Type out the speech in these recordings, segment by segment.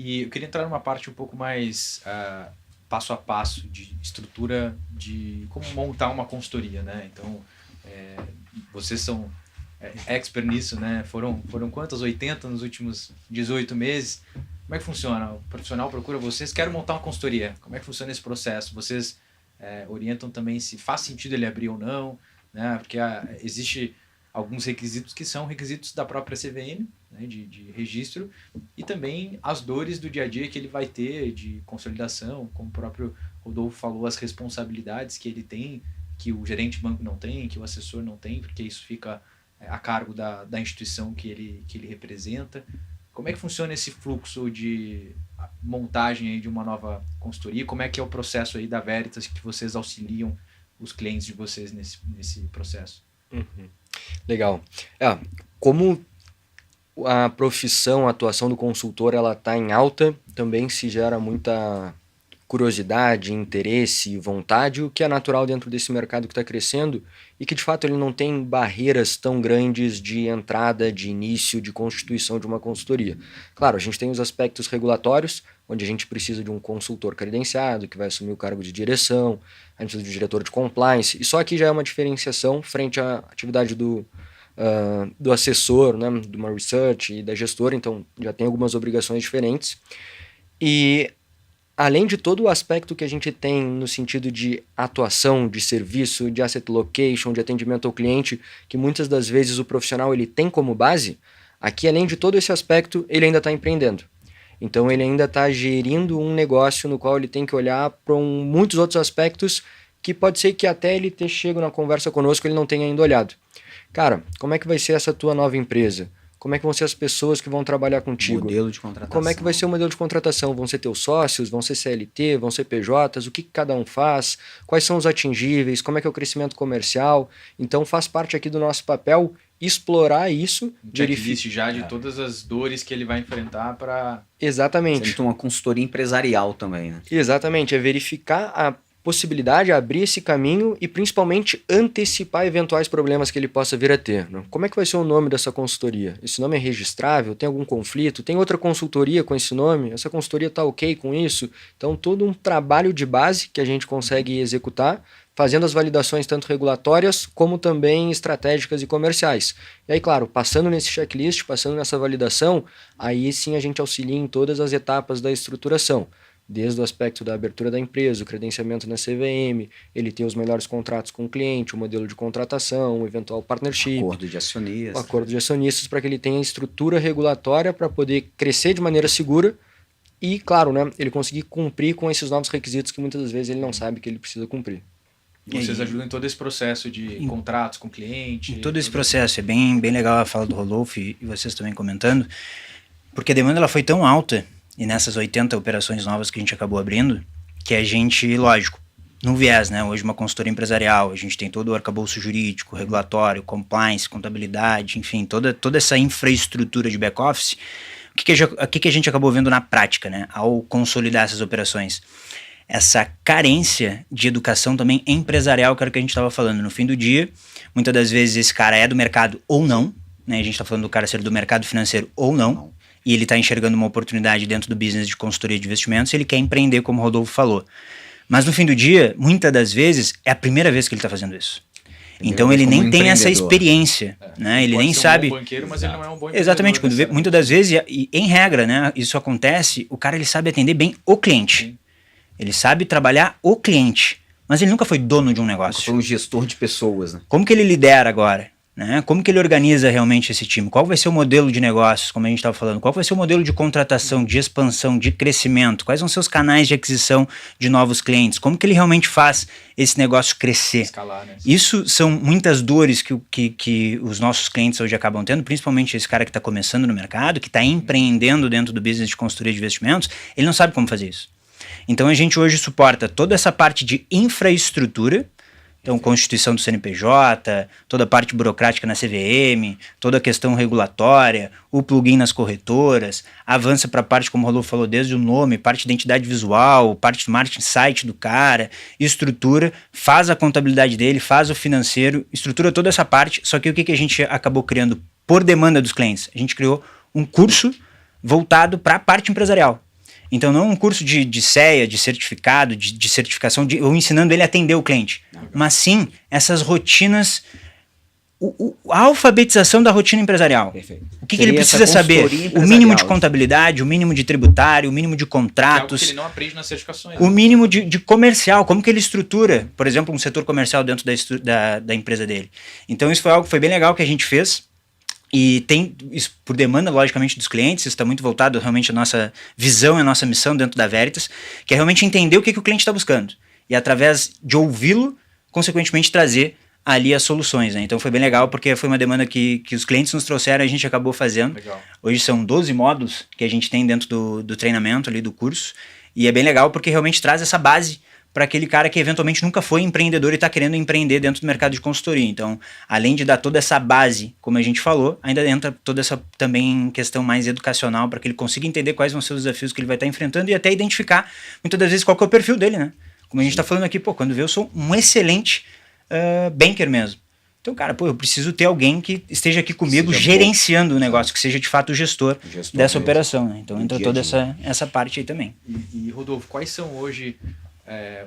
E eu queria entrar numa parte um pouco mais passo a passo de estrutura de como montar uma consultoria, né? Então, vocês são expert nisso, né? Foram quantas? 80 nos últimos 18 meses. Como é que funciona? O profissional procura vocês, quero montar uma consultoria. Como é que funciona esse processo? Vocês orientam também se faz sentido ele abrir ou não, né? Porque existe alguns requisitos que são requisitos da própria CVM, né, de registro, e também as dores do dia a dia que ele vai ter de consolidação, como o próprio Rodolfo falou, as responsabilidades que ele tem, que o gerente de banco não tem, que o assessor não tem, porque isso fica a cargo da instituição que ele representa. Como é que funciona esse fluxo de montagem aí de uma nova consultoria? Como é que é o processo aí da Veritas que vocês auxiliam os clientes de vocês nesse processo? Uhum. Legal. Como a profissão, a atuação do consultor, ela está em alta, também se gera muita curiosidade, interesse, vontade, o que é natural dentro desse mercado que está crescendo e que de fato ele não tem barreiras tão grandes de entrada, de início, de constituição de uma consultoria. Claro, a gente tem os aspectos regulatórios, onde a gente precisa de um consultor credenciado, que vai assumir o cargo de direção, a gente precisa de um diretor de compliance, e só aqui já é uma diferenciação frente à atividade do assessor, né, de uma research e da gestora, então já tem algumas obrigações diferentes. E além de todo o aspecto que a gente tem no sentido de atuação, de serviço, de asset location, de atendimento ao cliente, que muitas das vezes o profissional ele tem como base, aqui além de todo esse aspecto, ele ainda está empreendendo. Então ele ainda está gerindo um negócio no qual ele tem que olhar para muitos outros aspectos que pode ser que até ele ter chego na conversa conosco ele não tenha ainda olhado. Cara, como é que vai ser essa tua nova empresa? Como é que vão ser as pessoas que vão trabalhar contigo? Modelo de contratação. Como é que vai ser o modelo de contratação? Vão ser teus sócios? Vão ser CLT? Vão ser PJs? O que cada um faz? Quais são os atingíveis? Como é que é o crescimento comercial? Então faz parte aqui do nosso papel explorar isso. Checklist já de todas as dores que ele vai enfrentar para... Exatamente. Então uma consultoria empresarial também, né? Exatamente. É verificar a possibilidade, abrir esse caminho e principalmente antecipar eventuais problemas que ele possa vir a ter. Né? Como é que vai ser o nome dessa consultoria? Esse nome é registrável? Tem algum conflito? Tem outra consultoria com esse nome? Essa consultoria está ok com isso? Então todo um trabalho de base que a gente consegue executar, fazendo as validações tanto regulatórias como também estratégicas e comerciais. E aí, claro, passando nesse checklist, passando nessa validação, aí sim a gente auxilia em todas as etapas da estruturação. Desde o aspecto da abertura da empresa, o credenciamento na CVM, ele ter os melhores contratos com o cliente, o modelo de contratação, o eventual partnership. Acordo de acionistas. O acordo de acionistas para que ele tenha estrutura regulatória para poder crescer de maneira segura e, claro, né, ele conseguir cumprir com esses novos requisitos que muitas das vezes ele não sabe que ele precisa cumprir. E vocês ajudam em todo esse processo de contratos com o cliente? Em todo esse processo. É bem legal a fala do Rodolfo e vocês também comentando, porque a demanda ela foi tão alta e nessas 80 operações novas que a gente acabou abrindo, que a gente, lógico, no viés, né? Hoje uma consultoria empresarial, a gente tem todo o arcabouço jurídico, regulatório, compliance, contabilidade, enfim, toda essa infraestrutura de back-office. O que a gente acabou vendo na prática, né? Ao consolidar essas operações? Essa carência de educação também empresarial, que era o que a gente estava falando. No fim do dia, muitas das vezes esse cara é do mercado ou não, né? A gente está falando do cara ser do mercado financeiro ou não. E ele está enxergando uma oportunidade dentro do business de consultoria de investimentos e ele quer empreender, como o Rodolfo falou. Mas no fim do dia, muitas das vezes, é a primeira vez que ele está fazendo isso. Então ele nem tem essa experiência, né? Ele nem sabe... Ele é um bom banqueiro, mas ele não é um bom empreendedor. Exatamente, muitas das vezes, e em regra, né, isso acontece, o cara ele sabe atender bem o cliente. Sim. Ele sabe trabalhar o cliente, mas ele nunca foi dono de um negócio. Nunca foi um gestor de pessoas, né? Como que ele lidera agora? Né? Como que ele organiza realmente esse time? Qual vai ser o modelo de negócios, como a gente estava falando? Qual vai ser o modelo de contratação, de expansão, de crescimento? Quais vão ser os canais de aquisição de novos clientes? Como que ele realmente faz esse negócio crescer? Escalar, né? Isso são muitas dores que os nossos clientes hoje acabam tendo, principalmente esse cara que está começando no mercado, que está empreendendo dentro do business de consultoria de investimentos, ele não sabe como fazer isso. Então a gente hoje suporta toda essa parte de infraestrutura. Então, constituição do CNPJ, toda a parte burocrática na CVM, toda a questão regulatória, o plugin nas corretoras, avança para a parte, como o Rodolfo falou, desde o nome, parte de identidade visual, parte do marketing site do cara, estrutura, faz a contabilidade dele, faz o financeiro, estrutura toda essa parte, só que o que a gente acabou criando por demanda dos clientes? A gente criou um curso voltado para a parte empresarial. Então, não um curso de CEA, de certificado, de certificação, ou ensinando ele a atender o cliente, mas sim essas rotinas, a alfabetização da rotina empresarial. Perfeito. O que ele precisa saber? O mínimo de contabilidade, o mínimo de tributário, o mínimo de contratos. Que ele não aprende nas certificações. O mínimo de comercial, como que ele estrutura, por exemplo, um setor comercial dentro da empresa dele. Então, isso foi algo que foi bem legal que a gente fez. E tem isso por demanda, logicamente, dos clientes. Isso está muito voltado realmente à nossa visão e à nossa missão dentro da Veritas, que é realmente entender o que o cliente está buscando. E através de ouvi-lo, consequentemente, trazer ali as soluções, né? Então foi bem legal porque foi uma demanda que os clientes nos trouxeram e a gente acabou fazendo. Legal. Hoje são 12 módulos que a gente tem dentro do treinamento ali do curso, e é bem legal porque realmente traz essa base para aquele cara que eventualmente nunca foi empreendedor e está querendo empreender dentro do mercado de consultoria. Então, além de dar toda essa base, como a gente falou, ainda entra toda essa também questão mais educacional para que ele consiga entender quais vão ser os desafios que ele vai estar enfrentando e até identificar muitas das vezes qual que é o perfil dele, né? Como a gente está falando aqui, quando vê eu sou um excelente banker mesmo. Então, cara, eu preciso ter alguém que esteja aqui comigo gerenciando o negócio, que seja de fato o gestor dessa operação, né? Então entra toda essa parte aí também. E Rodolfo, quais são hoje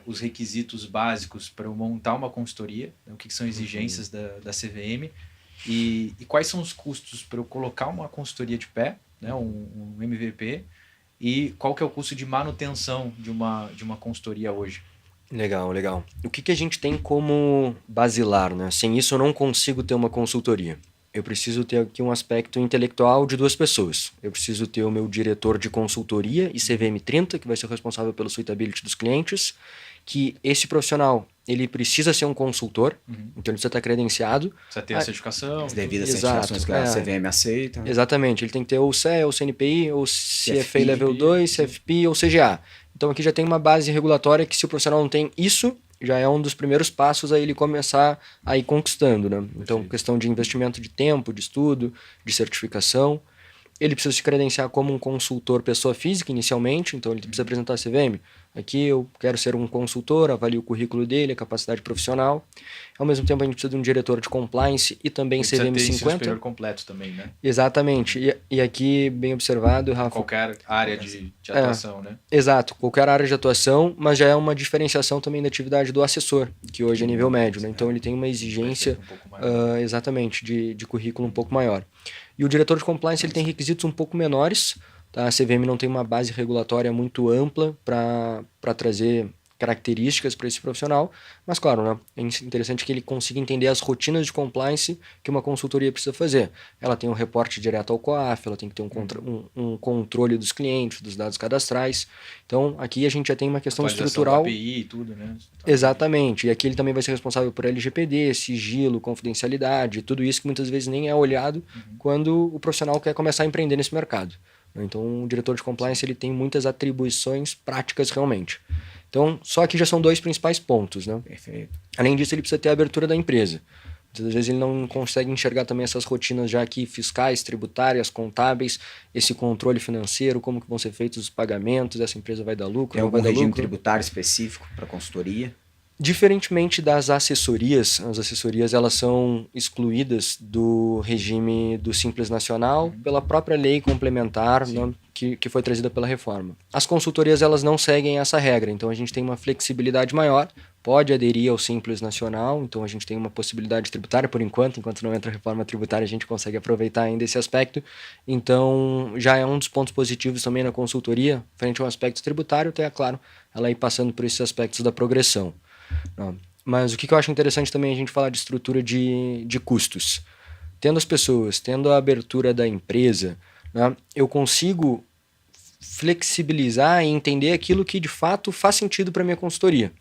os requisitos básicos para eu montar uma consultoria? O que são exigências da CVM? E quais são os custos para eu colocar uma consultoria de pé, né, um MVP? E qual que é o custo de manutenção de uma consultoria hoje? Legal. O que a gente tem como basilar, né? Sem isso eu não consigo ter uma consultoria. Eu preciso ter aqui um aspecto intelectual de 2 pessoas. Eu preciso ter o meu diretor de consultoria e CVM 30, que vai ser o responsável pelo suitability dos clientes, que esse profissional, ele precisa ser um consultor, então ele precisa estar credenciado. Precisa ter a certificação. As devidas certificações que a CVM aceita. Exatamente, ele tem que ter ou CE, ou CNPI, ou CFA Level 2, CFP ou CGA. Então aqui já tem uma base regulatória que se o profissional não tem isso, já é um dos primeiros passos a ele começar a ir conquistando, né? Então, questão de investimento de tempo, de estudo, de certificação. Ele precisa se credenciar como um consultor pessoa física inicialmente, então ele precisa apresentar a CVM. Aqui eu quero ser um consultor, avalio o currículo dele, a capacidade profissional. Ao mesmo tempo a gente precisa de um diretor de compliance e também CVM 50. Superior completo também, né? Exatamente. E aqui, bem observado, Rafa... Qualquer área de atuação, né? Exato, qualquer área de atuação, mas já é uma diferenciação também da atividade do assessor, que hoje é nível médio, né? Então ele tem uma exigência, exatamente, de currículo um pouco maior. E o diretor de compliance ele tem requisitos um pouco menores, tá? A CVM não tem uma base regulatória muito ampla para trazer características para esse profissional, mas claro, né, é interessante que ele consiga entender as rotinas de compliance que uma consultoria precisa fazer. Ela tem um reporte direto ao COAF, ela tem que ter um controle dos clientes, dos dados cadastrais. Então, aqui a gente já tem uma questão estrutural. API e tudo, né? Exatamente. E aqui ele também vai ser responsável por LGPD, sigilo, confidencialidade, tudo isso que muitas vezes nem é olhado quando o profissional quer começar a empreender nesse mercado. Então, o diretor de compliance ele tem muitas atribuições práticas realmente. Então, só aqui já são 2 principais pontos, né? Perfeito. Além disso, ele precisa ter a abertura da empresa. Muitas vezes ele não consegue enxergar também essas rotinas já aqui fiscais, tributárias, contábeis, esse controle financeiro, como que vão ser feitos os pagamentos, essa empresa vai dar lucro, Tem não vai algum dar regime lucro. tributário específico para consultoria? Diferentemente das assessorias, as assessorias elas são excluídas do regime do Simples Nacional pela própria lei complementar, né, que foi trazida pela reforma. As consultorias elas não seguem essa regra, então a gente tem uma flexibilidade maior, pode aderir ao Simples Nacional, então a gente tem uma possibilidade tributária por enquanto não entra a reforma tributária a gente consegue aproveitar ainda esse aspecto, então já é um dos pontos positivos também na consultoria, frente ao aspecto tributário, até claro, ela ir passando por esses aspectos da progressão. Não. Mas o que eu acho interessante também é a gente falar de estrutura de custos. Tendo as pessoas, tendo a abertura da empresa, né, eu consigo flexibilizar e entender aquilo que de fato faz sentido para minha consultoria.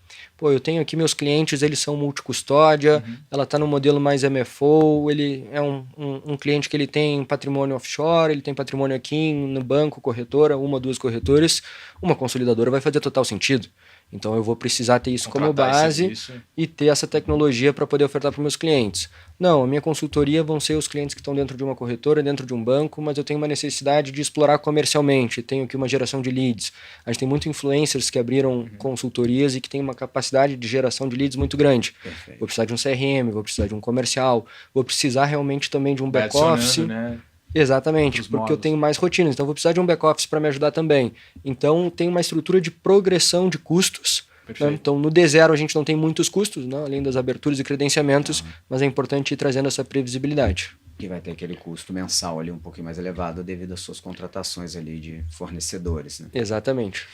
Eu tenho aqui meus clientes, eles são multicustódia, ela está no modelo mais MFO, ele é um cliente que ele tem patrimônio offshore, ele tem patrimônio aqui no banco, corretora, 1 ou 2 corretoras, uma consolidadora vai fazer total sentido. Então eu vou precisar ter isso como base e ter essa tecnologia para poder ofertar para meus clientes. Não, a minha consultoria vão ser os clientes que estão dentro de uma corretora, dentro de um banco, mas eu tenho uma necessidade de explorar comercialmente, tenho aqui uma geração de leads. A gente tem muitos influencers que abriram consultorias e que tem uma capacidade de geração de leads muito grande. Vou precisar de um CRM, vou precisar de um comercial, vou precisar realmente também de um back-office. Né? Exatamente, Dos porque eu módulos. tenho mais rotinas, então eu vou precisar de um back-office para me ajudar também. Então tem uma estrutura de progressão de custos. Né? Perfeito. Então no D0 a gente não tem muitos custos, né? Além das aberturas e credenciamentos, mas é importante ir trazendo essa previsibilidade. Que vai ter aquele custo mensal ali um pouquinho mais elevado devido às suas contratações ali de fornecedores, né? Exatamente.